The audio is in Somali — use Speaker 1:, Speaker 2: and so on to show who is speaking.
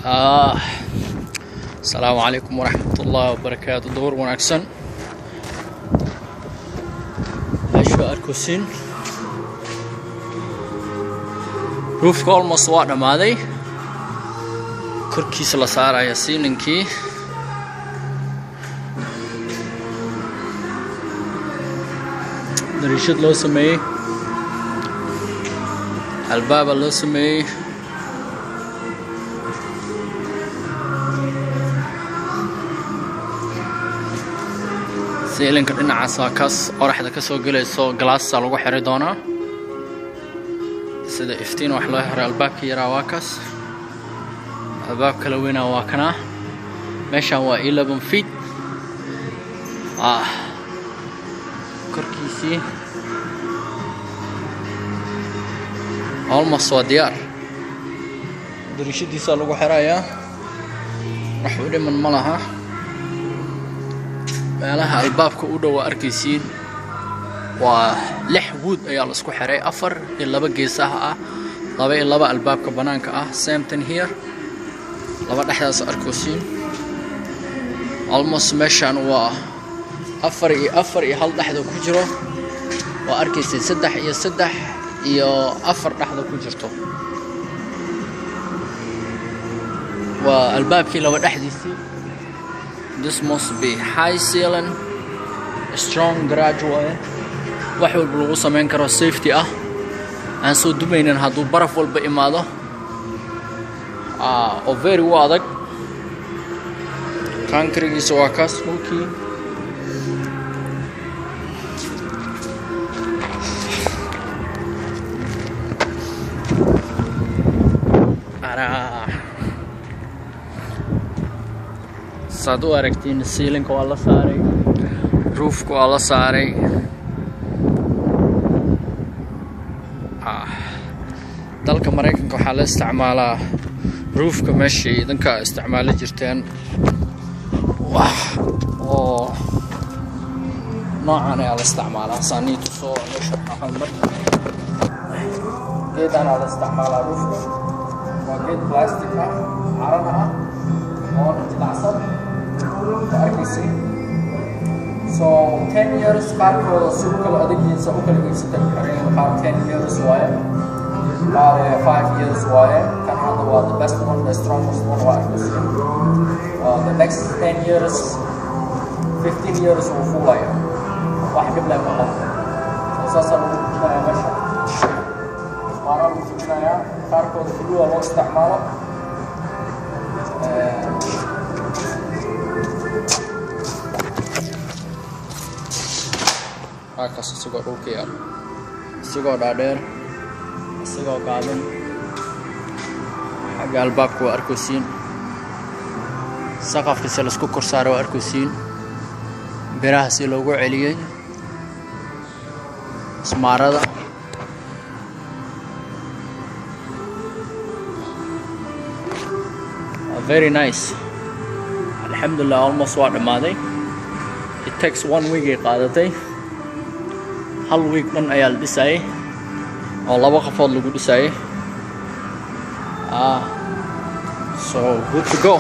Speaker 1: السلام عليكم ورحمة الله وبركاته. دور ونكسن أشياء أركوسين روف كول مصوات ماذي كركي سلسارة ياسين إنكي دريشد لو سمي الباب لو سمي سيلين كدنا عساكاس أورحدا كسو جلسو جلاس لوجو حري دونا سيدا إفتين وحلا يحرى الباب كيرا واكاس الباب كلوينا واكنا ماشا هو 11 feet كركيسي almost وديار دريشدي سا لوجو حرايا راح ودي من ملها meelaha albaabka u dhow arkaysiin waa 6 wood ayaa la isku xiray 4 iyo 2 geesaha ah 2 iyo 2 albaabka banaanka ah same thing here laba dhaxdaas arkaysiin almost meeshan waa 4 iyo 4 iyo hal dhaxda ku jiro waa arkaysiin 3 iyo 3 iyo 4 dhaxda ku jirto waa albaabkii laba dhaxdiisii. This must be high ceiling, strong gradual. waxay lagu sameyn karo safety aan soo dumaynin haduu baraf walba imaado oo very adag concrete waa ka smoky saadu aragtiin ceiling waa la saaray roof waa la saaray dalka Mareykanka waxa la isticmaalaa roofka meeshii danka isticmaali jirteen oo noocan ayaa la isticmaalaa saaniitu soo meesha hal mar geedana la isticmaalaa roofka waa geed plastic carana oo jilicsan so 10 years qaarkooda sidoo kale adeeggiisa u kala iibsatay kareen qaar 10 years waaye qaar 5 years waaye kan hadda waa the best one, the strongest one waa the next 10 years 15 years oo fuulaya wax qibla ma laha asaasa lagu jira meesha waana lagu jira qaarkooda fuluwa loo isticmaalo kaas isagoo dhulka yar isagoo dhaadheer isagoo gaaban xagga albaabka waa arkaysiin saqafkiisa la isku kor saaray waa arkaysiin biraha si loogu celiyay ismaarada very nice alxamdulillah almost waa dhamaaday it takes 1 week ay qaadatay hal week dhan ayaa la dhisay oo laba qofood lagu dhisay so good to go.